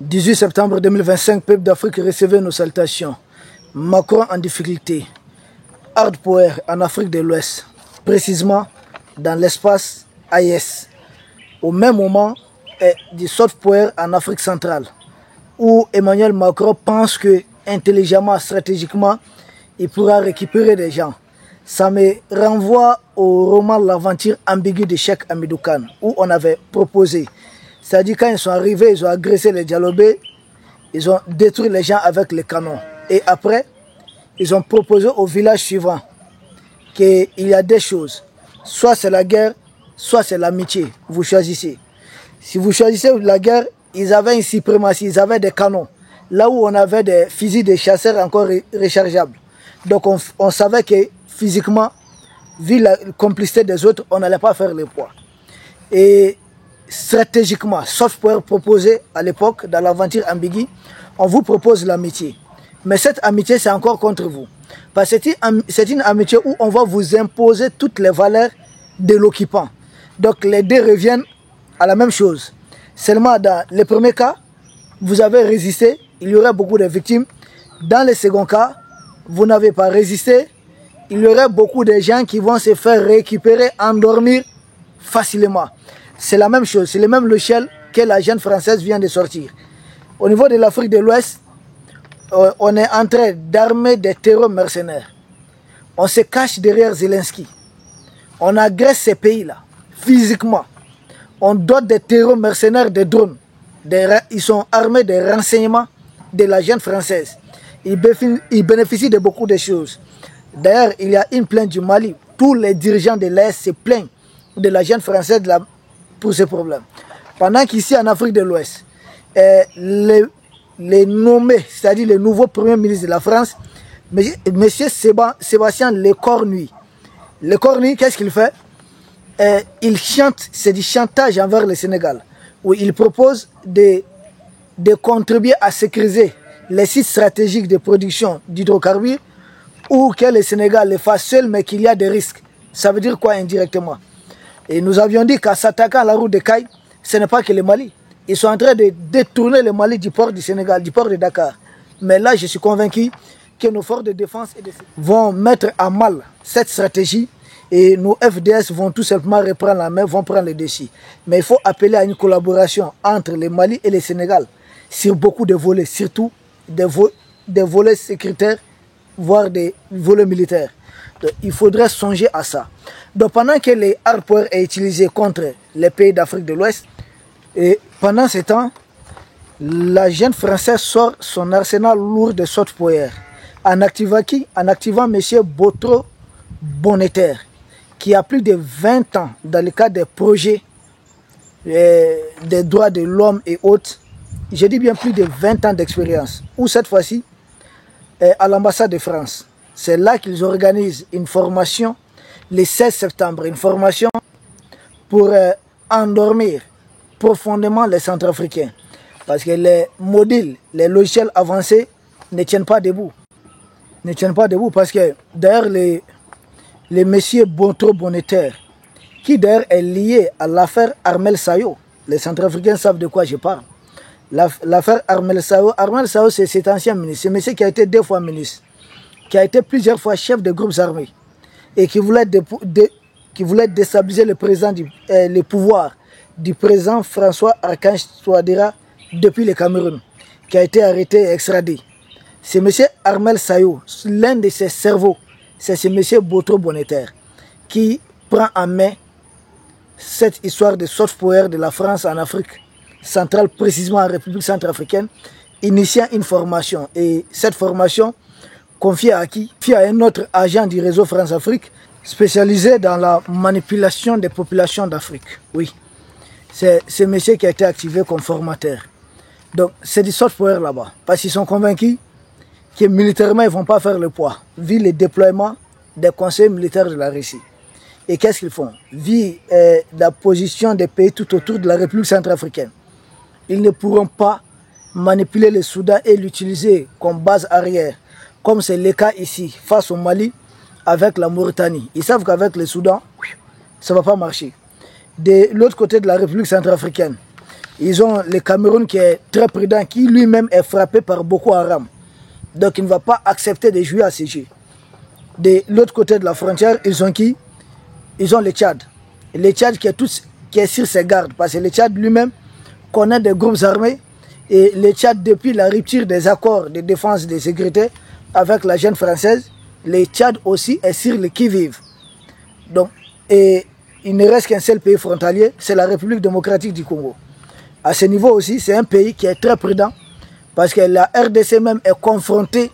18 septembre 2025, peuple d'Afrique, recevez nos salutations. Macron en difficulté. Hard power en Afrique de l'Ouest, précisément dans l'espace AES. Au même moment, du soft power en Afrique centrale, où Emmanuel Macron pense que intelligemment, stratégiquement, il pourra récupérer des gens. Ça me renvoie au roman L'aventure ambiguë de Cheikh Hamidou Kane, où on avait proposé. C'est-à-dire quand ils sont arrivés, ils ont agressé les Dialobés, ils ont détruit les gens avec les canons. Et après, ils ont proposé au village suivant qu'il y a des choses. Soit c'est la guerre, soit c'est l'amitié. Vous choisissez. Si vous choisissez la guerre, ils avaient une suprématie, ils avaient des canons. Là où on avait des fusils de chasseurs encore rechargeables. Donc on savait que physiquement, vu la complicité des autres, on n'allait pas faire le poids. Et stratégiquement, sauf pour proposer à l'époque, dans l'aventure ambiguë, on vous propose l'amitié. Mais cette amitié, c'est encore contre vous. Parce que c'est une amitié où on va vous imposer toutes les valeurs de l'occupant. Donc les deux reviennent à la même chose. Seulement dans le premier cas, vous avez résisté, il y aurait beaucoup de victimes. Dans le second cas, vous n'avez pas résisté, il y aurait beaucoup de gens qui vont se faire récupérer, endormir facilement. C'est la même chose, c'est le même logiciel que la jeune française vient de sortir. Au niveau de l'Afrique de l'Ouest, on est en train d'armer des terreurs mercenaires. On se cache derrière Zelensky. On agresse ces pays-là, physiquement. On dote des terreurs mercenaires de drones. Ils sont armés des renseignements de la jeune française. Ils bénéficient de beaucoup de choses. D'ailleurs, il y a une plainte du Mali. Tous les dirigeants de l'Est se plaignent de la jeune française pour ce problème. Pendant qu'ici, en Afrique de l'Ouest, les nommés, c'est-à-dire le nouveau premier ministre de la France, M. Sébastien Lecornu. Lecornu, qu'est-ce qu'il fait? Il chante, c'est du chantage envers le Sénégal, où il propose de contribuer à sécuriser les sites stratégiques de production d'hydrocarbures, ou que le Sénégal le fasse seul, mais qu'il y a des risques. Ça veut dire quoi indirectement? Et nous avions dit qu'en s'attaquant à la route de Caille, ce n'est pas que le Mali. Ils sont en train de détourner le Mali du port du Sénégal, du port de Dakar. Mais là, je suis convaincu que nos forces de défense vont mettre à mal cette stratégie et nos FDS vont tout simplement reprendre la main, vont prendre le dessus. Mais il faut appeler à une collaboration entre le Mali et le Sénégal sur beaucoup de volets, surtout des volets sécuritaires, voire des volets militaires. Donc, il faudrait songer à ça. Donc pendant que les hard power est utilisé contre les pays d'Afrique de l'Ouest, et pendant ce temps, la jeune française sort son arsenal lourd de soft power en activant qui? En activant M. Boutros Bonneter, qui a plus de 20 ans dans le cadre des projets des droits de l'homme et autres. Je dis bien plus de 20 ans d'expérience. Ou cette fois-ci, à l'ambassade de France. C'est là qu'ils organisent une formation le 16 septembre, une formation pour endormir profondément les Centrafricains. Parce que les modules, les logiciels avancés ne tiennent pas debout. Ne tiennent pas debout parce que d'ailleurs les messieurs Boutros Bonneter, qui d'ailleurs est lié à l'affaire Armel Sayo, les Centrafricains savent de quoi je parle. L'affaire Armel Sayo, c'est cet ancien ministre, ce monsieur qui a été 2 fois ministre, qui a été plusieurs fois chef de groupes armés et qui voulait déstabiliser le pouvoir du président François Archange Touadéra depuis le Cameroun, qui a été arrêté et extradé. C'est M. Armel Sayo, l'un de ses cerveaux, c'est ce M. Boutros Bonneter qui prend en main cette histoire de soft power de la France en Afrique centrale, précisément en République centrafricaine, initiant une formation. Et cette formation confiée à qui? Confiée à un autre agent du réseau France-Afrique spécialisé dans la manipulation des populations d'Afrique. Oui, c'est ce monsieur qui a été activé comme formateur. Donc c'est du soft power là-bas, parce qu'ils sont convaincus que militairement ils ne vont pas faire le poids, vu le déploiement des conseils militaires de la Russie. Et qu'est-ce qu'ils font? Vu la position des pays tout autour de la République centrafricaine, ils ne pourront pas manipuler le Soudan et l'utiliser comme base arrière, comme c'est le cas ici, face au Mali, avec la Mauritanie. Ils savent qu'avec le Soudan, ça ne va pas marcher. De l'autre côté de la République centrafricaine, Ils ont le Cameroun qui est très prudent, qui lui-même est frappé par Boko Haram. Donc il ne va pas accepter de jouer à ces jeux. De l'autre côté de la frontière, ils ont qui? Ils ont le Tchad. Le Tchad qui est sur ses gardes. Parce que le Tchad lui-même connaît des groupes armés. Et le Tchad, depuis la rupture des accords de défense et de sécurité avec la jeune française, le Tchad aussi est sur le qui-vive. Donc, et il ne reste qu'un seul pays frontalier, c'est la République démocratique du Congo. À ce niveau aussi, c'est un pays qui est très prudent parce que la RDC même est confrontée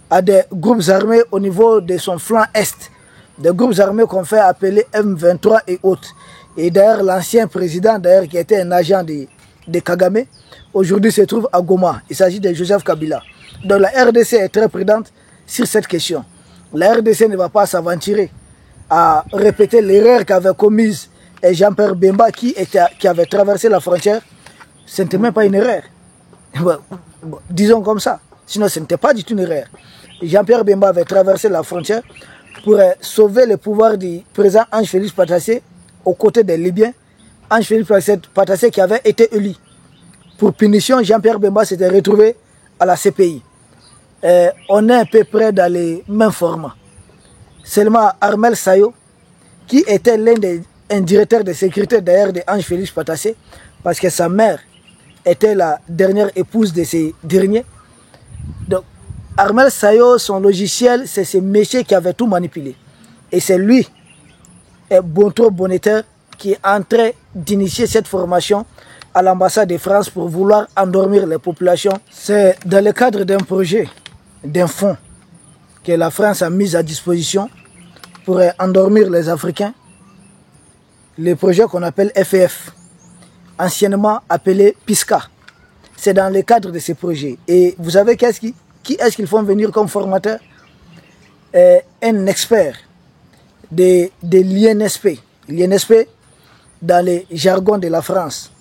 à des groupes armés au niveau de son flanc est. Des groupes armés qu'on fait appeler M23 et autres. Et d'ailleurs, l'ancien président, qui était un agent de Kagame, aujourd'hui se trouve à Goma. Il s'agit de Joseph Kabila. Donc la RDC est très prudente sur cette question. La RDC ne va pas s'aventurer à répéter l'erreur qu'avait commise Jean-Pierre Bemba qui avait traversé la frontière. Ce n'était même pas une erreur. Disons comme ça. Sinon, ce n'était pas du tout une erreur. Jean-Pierre Bemba avait traversé la frontière pour sauver le pouvoir du président Ange-Félix Patassé aux côtés des Libyens. Ange-Félix Patassé qui avait été élu. Pour punition, Jean-Pierre Bemba s'était retrouvé à la CPI. On est à peu près dans les mêmes formats. Seulement Armel Sayo, qui était un directeur de sécurité d'ailleurs de Ange-Félix Patassé, parce que sa mère était la dernière épouse de ces derniers. Donc, Armel Sayo, son logiciel, c'est ce métier qui avait tout manipulé. Et c'est lui, Bontro Bonneter, qui est en train d'initier cette formation à l'ambassade de France pour vouloir endormir les populations. C'est dans le cadre d'un projet, d'un fonds que la France a mis à disposition pour endormir les Africains. Le projet qu'on appelle FEF, anciennement appelé PISCA. C'est dans le cadre de ce projet. Et vous savez qui est-ce qu'ils font venir comme formateur? Un expert de l'INSP. L'INSP, dans les jargons de la France,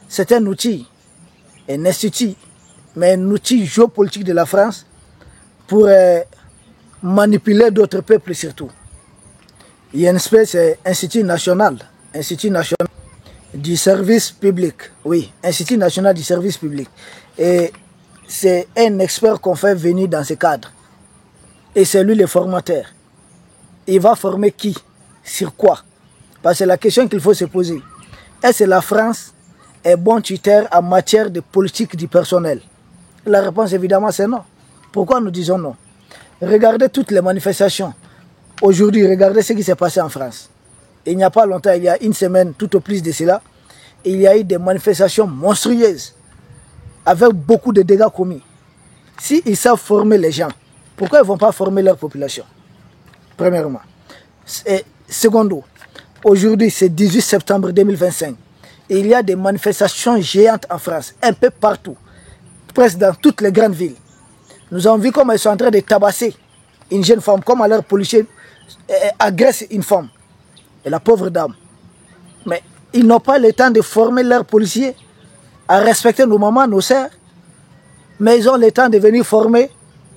c'est un outil, un institut, mais un outil géopolitique de la France pour manipuler d'autres peuples surtout. L'INSP, c'est Institut national du service public. Oui, Institut national du service public. Et c'est un expert qu'on fait venir dans ce cadre. Et c'est lui le formateur. Il va former qui? Sur quoi? Parce que la question qu'il faut se poser, est-ce que la France est bon tuteur en matière de politique du personnel? La réponse évidemment c'est non. Pourquoi nous disons non? Regardez toutes les manifestations. Aujourd'hui, regardez ce qui s'est passé en France. Il n'y a pas longtemps, il y a une semaine, tout au plus de cela, il y a eu des manifestations monstrueuses avec beaucoup de dégâts commis. S'ils savent former les gens, pourquoi ils ne vont pas former leur population? Premièrement. Et secondo, aujourd'hui c'est 18 septembre 2025. Et il y a des manifestations géantes en France, un peu partout, presque dans toutes les grandes villes. Nous avons vu comment ils sont en train de tabasser une jeune femme, comme leur policier agresse une femme. Et la pauvre dame. Mais ils n'ont pas le temps de former leurs policiers à respecter nos mamans, nos sœurs. Mais ils ont le temps de venir former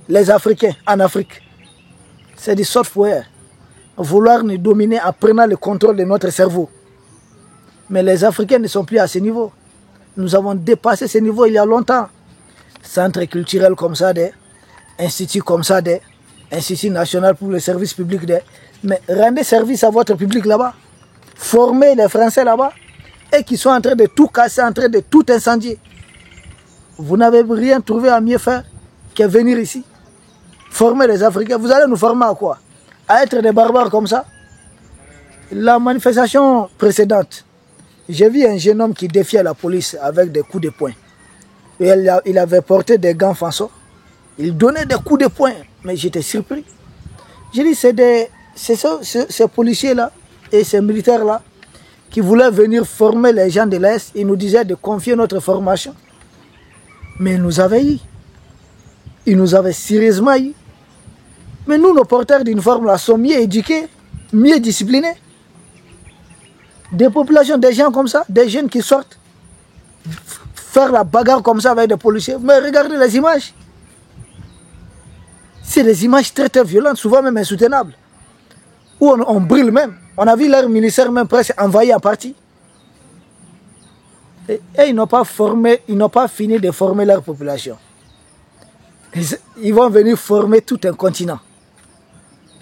les Africains en Afrique. C'est du software. Vouloir nous dominer en prenant le contrôle de notre cerveau. Mais les Africains ne sont plus à ce niveau. Nous avons dépassé ce niveau il y a longtemps. Centre culturel comme ça, des instituts comme ça, des instituts national pour le service public. Mais rendez service à votre public là-bas. Formez les Français là-bas. Et qui sont en train de tout casser, en train de tout incendier. Vous n'avez rien trouvé à mieux faire que venir ici. Former les Africains. Vous allez nous former à quoi? À être des barbares comme ça? La manifestation précédente, j'ai vu un jeune homme qui défiait la police avec des coups de poing. Et il avait porté des gants façon. Il donnait des coups de poing. Mais j'étais surpris. J'ai dit, c'est ces policiers-là et ces militaires-là qui voulaient venir former les gens de l'Est. Ils nous disaient de confier notre formation. Mais ils nous avaient eu. Ils nous avaient sérieusement eu. Mais nous, nos porteurs d'uniforme là sont mieux éduqués, mieux disciplinés. Des populations, des gens comme ça, des jeunes qui sortent faire la bagarre comme ça avec des policiers. Mais regardez les images. C'est des images très très violentes, souvent même insoutenables. Où on brûle même. On a vu leur ministère même presque envahi en partie. Et ils n'ont pas formé, ils n'ont pas fini de former leur population. Ils vont venir former tout un continent.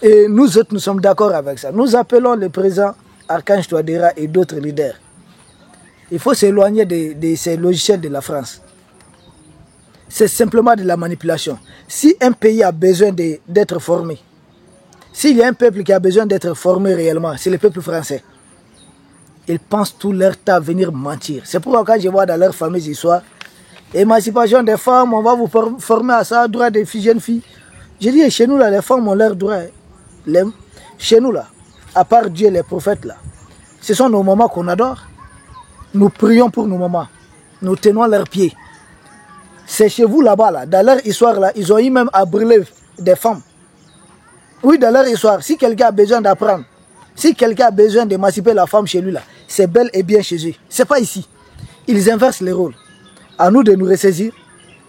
Et nous autres, nous sommes d'accord avec ça. Nous appelons le président Archange Touadéra et d'autres leaders. Il faut s'éloigner de ces logiciels de la France. C'est simplement de la manipulation. Si un pays a besoin d'être formé, s'il y a un peuple qui a besoin d'être formé réellement, c'est le peuple français. Ils pensent tout leur temps à venir mentir. C'est pourquoi quand je vois dans leurs fameuses histoires, émancipation des femmes, on va vous former à ça, droit des filles, jeunes filles. Je dis, chez nous, là, les femmes ont leurs droits. Chez nous, là, à part Dieu, les prophètes, là, ce sont nos mamans qu'on adore. Nous prions pour nos mamans. Nous tenons leurs pieds. C'est chez vous là-bas, là, dans leur histoire, là, ils ont eu même à brûler des femmes. Oui, dans leur histoire, si quelqu'un a besoin d'apprendre, si quelqu'un a besoin d'émanciper la femme chez lui, là, c'est bel et bien chez eux. Ce n'est pas ici. Ils inversent les rôles. À nous de nous ressaisir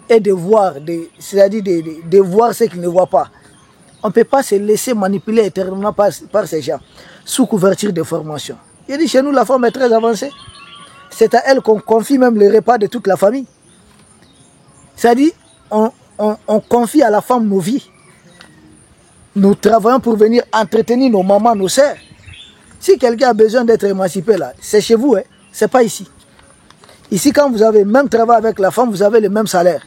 et de voir, c'est-à-dire de voir ce qu'ils ne voient pas. On ne peut pas se laisser manipuler éternellement par ces gens, sous couverture de formation. Il dit, chez nous, la femme est très avancée. C'est à elle qu'on confie même le repas de toute la famille. C'est-à-dire, on confie à la femme nos vies. Nous travaillons pour venir entretenir nos mamans, nos sœurs. Si quelqu'un a besoin d'être émancipé là, c'est chez vous, hein? Ce n'est pas ici. Ici, quand vous avez le même travail avec la femme, vous avez le même salaire.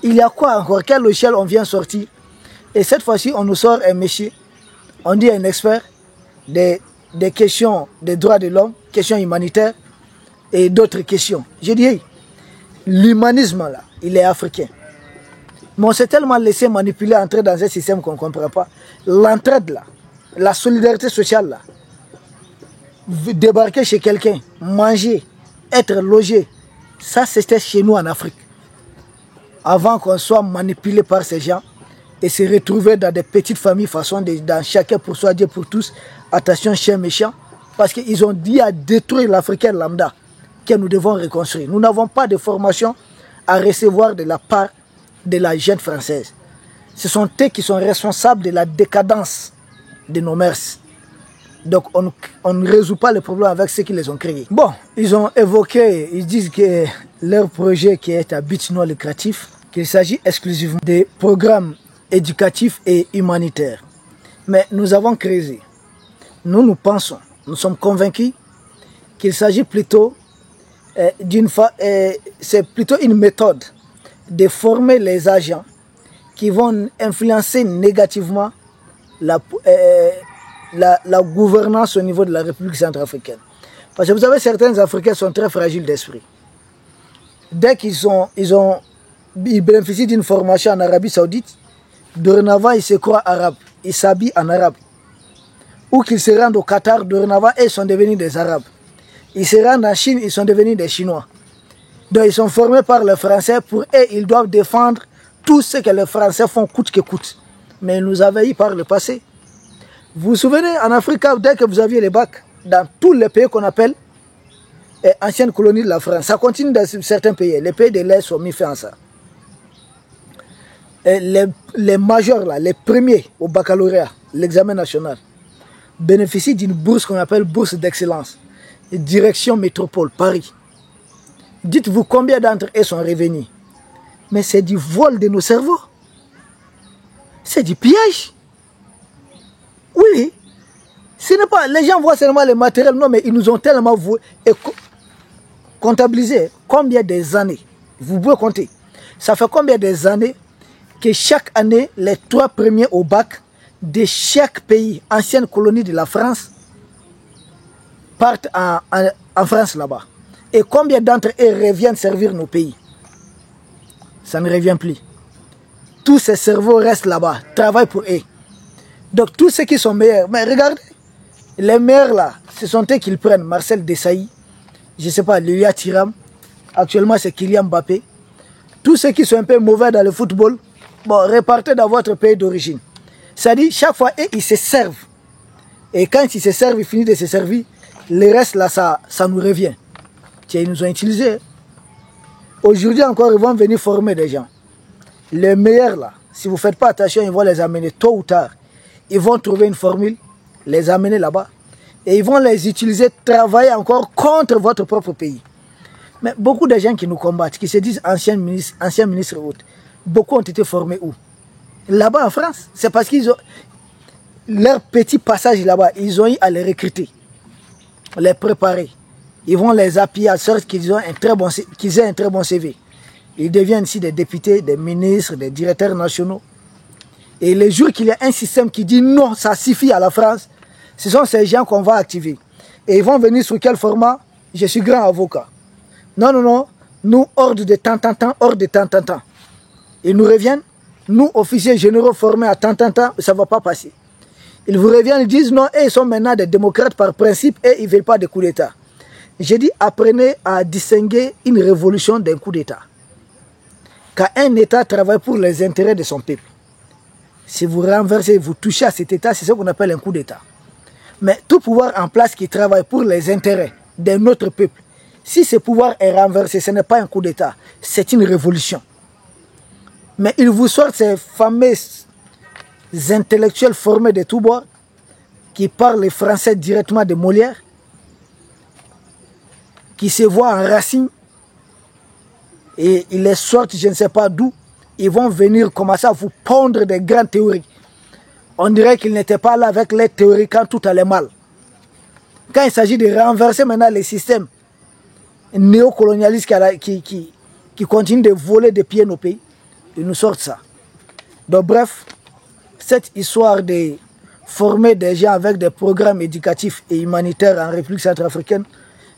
Il y a quoi encore? Quel logiciel on vient sortir? Et cette fois-ci, on nous sort un monsieur, on dit un expert des questions des droits de l'homme, questions humanitaires et d'autres questions. Je dis, hey, l'humanisme là, il est africain. Mais on s'est tellement laissé manipuler, entrer dans un système qu'on ne comprend pas. L'entraide là, la solidarité sociale là, débarquer chez quelqu'un, manger, être logé, ça c'était chez nous en Afrique. Avant qu'on soit manipulé par ces gens et se retrouver dans des petites familles, façon dans chacun pour soi, Dieu pour tous, attention chien méchant, parce qu'ils ont dit à détruire l'Africain lambda que nous devons reconstruire. Nous n'avons pas de formation à recevoir de la part de la jeune française. Ce sont eux qui sont responsables de la décadence de nos mœurs. Donc on ne résout pas le problème avec ceux qui les ont créés. Bon, ils ont évoqué, ils disent que leur projet qui est à but non lucratif, qu'il s'agit exclusivement des programmes éducatifs et humanitaires. Mais nous avons créé, nous pensons, nous sommes convaincus qu'il s'agit plutôt c'est plutôt une méthode de former les agents qui vont influencer négativement la gouvernance au niveau de la République centrafricaine. Parce que vous savez, certains Africains sont très fragiles d'esprit. Dès qu'ils bénéficient d'une formation en Arabie Saoudite, dorénavant ils se croient arabes, ils s'habillent en arabe. Ou qu'ils se rendent au Qatar, dorénavant ils sont devenus des arabes. Ils se rendent en Chine, ils sont devenus des Chinois. Donc ils sont formés par les Français, pour eux ils doivent défendre tout ce que les Français font coûte que coûte. Mais ils nous avaient eu par le passé. Vous vous souvenez, en Afrique, dès que vous aviez les bacs, dans tous les pays qu'on appelle anciennes colonies de la France, ça continue dans certains pays. Les pays de l'Est sont mis fin à ça. Et les majors, là, les premiers au baccalauréat, l'examen national, bénéficient d'une bourse qu'on appelle bourse d'excellence. Direction métropole, Paris. Dites-vous combien d'entre eux sont revenus. Mais c'est du vol de nos cerveaux. C'est du pillage. Oui. Ce n'est pas, les gens voient seulement les matériels, non, mais ils nous ont tellement comptabilisé. Combien des années, vous pouvez compter, ça fait combien des années que chaque année, les 3 premiers au bac de chaque pays, ancienne colonie de la France, partent en France là-bas. Et combien d'entre eux reviennent servir nos pays? Ça ne revient plus. Tous ces cerveaux restent là-bas, travaillent pour eux. Donc tous ceux qui sont meilleurs, mais regardez, les meilleurs là, ce sont eux qu'ils prennent. Marcel Desailly, je ne sais pas, Léa Thiram, actuellement c'est Kylian Mbappé. Tous ceux qui sont un peu mauvais dans le football, bon, repartez dans votre pays d'origine. C'est-à-dire, chaque fois, ils se servent. Et quand ils se servent, ils finissent de se servir, le reste là, ça nous revient. Tiens, ils nous ont utilisés. Aujourd'hui encore, ils vont venir former des gens. Les meilleurs là, si vous ne faites pas attention, ils vont les amener tôt ou tard. Ils vont trouver une formule, les amener là-bas. Et ils vont les utiliser, travailler encore contre votre propre pays. Mais beaucoup de gens qui nous combattent, qui se disent anciens ministres et autres, beaucoup ont été formés où? Là-bas en France. C'est parce qu'ils ont... Leur petit passage là-bas, ils ont eu à les recruter, les préparer. Ils vont les appuyer à sorte qu'ils aient un très bon CV. Ils deviennent ici des députés, des ministres, des directeurs nationaux. Et le jour qu'il y a un système qui dit non, ça suffit à la France, ce sont ces gens qu'on va activer. Et ils vont venir sur quel format? Je suis grand avocat. Non, non, non. Nous, ordre de temps en temps, ordre de temps en temps. Ils nous reviennent. Nous, officiers généraux formés à temps en temps, ça ne va pas passer. Ils vous reviennent, ils disent non, et ils sont maintenant des démocrates par principe et ils ne veulent pas de coup d'État. J'ai dit, apprenez à distinguer une révolution d'un coup d'État. Quand un État travaille pour les intérêts de son peuple, si vous renversez, vous touchez à cet État, c'est ce qu'on appelle un coup d'État. Mais tout pouvoir en place qui travaille pour les intérêts de notre peuple, si ce pouvoir est renversé, ce n'est pas un coup d'État, c'est une révolution. Mais ils vous sortent ces fameux intellectuels formés de tous bords, qui parlent le français directement de Molière, qui se voient en Racine, et ils les sortent, je ne sais pas d'où, ils vont venir commencer à vous pondre des grandes théories. On dirait qu'ils n'étaient pas là avec les théories quand tout allait mal. Quand il s'agit de renverser maintenant les systèmes néocolonialistes qui continuent de voler des pieds nos pays, ils nous sortent ça. Donc bref, cette histoire de former des gens avec des programmes éducatifs et humanitaires en République centrafricaine,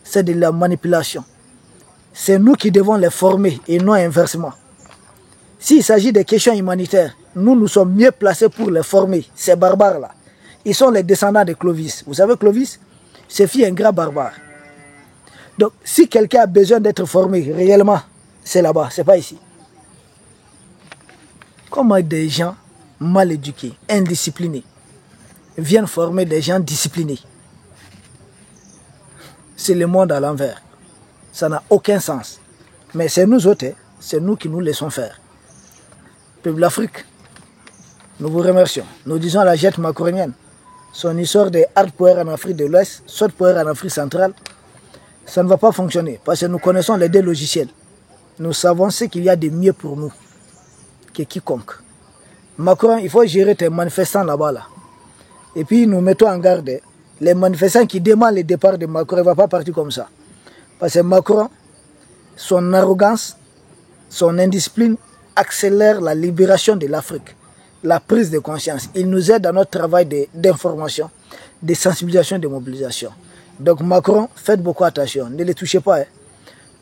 c'est de la manipulation. C'est nous qui devons les former et non inversement. S'il s'agit de questions humanitaires, nous sommes mieux placés pour les former, ces barbares-là. Ils sont les descendants de Clovis. Vous savez, Clovis, c'est fut un grand barbare. Donc, si quelqu'un a besoin d'être formé réellement, c'est là-bas, c'est pas ici. Comment des gens mal éduqués, indisciplinés, viennent former des gens disciplinés? C'est le monde à l'envers. Ça n'a aucun sens. Mais c'est nous autres, c'est nous qui nous laissons faire. Peuple de l'Afrique, nous vous remercions. Nous disons à la jette macronienne, son histoire de hard power en Afrique de l'Ouest, soft power en Afrique centrale, ça ne va pas fonctionner parce que nous connaissons les deux logiciels. Nous savons ce qu'il y a de mieux pour nous que quiconque. Macron, il faut gérer tes manifestants là-bas. Là. Et puis nous mettons en garde les manifestants qui demandent le départ de Macron. Il ne va pas partir comme ça. Parce que Macron, son arrogance, son indiscipline accélère la libération de l'Afrique, la prise de conscience. Il nous aide dans notre travail d'information, de sensibilisation, de mobilisation. Donc Macron, faites beaucoup attention, ne les touchez pas. Hein.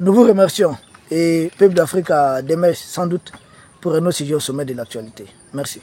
Nous vous remercions. Et peuple d'Afrique, à demain sans doute pour un autre sujet au sommet de l'actualité. Merci.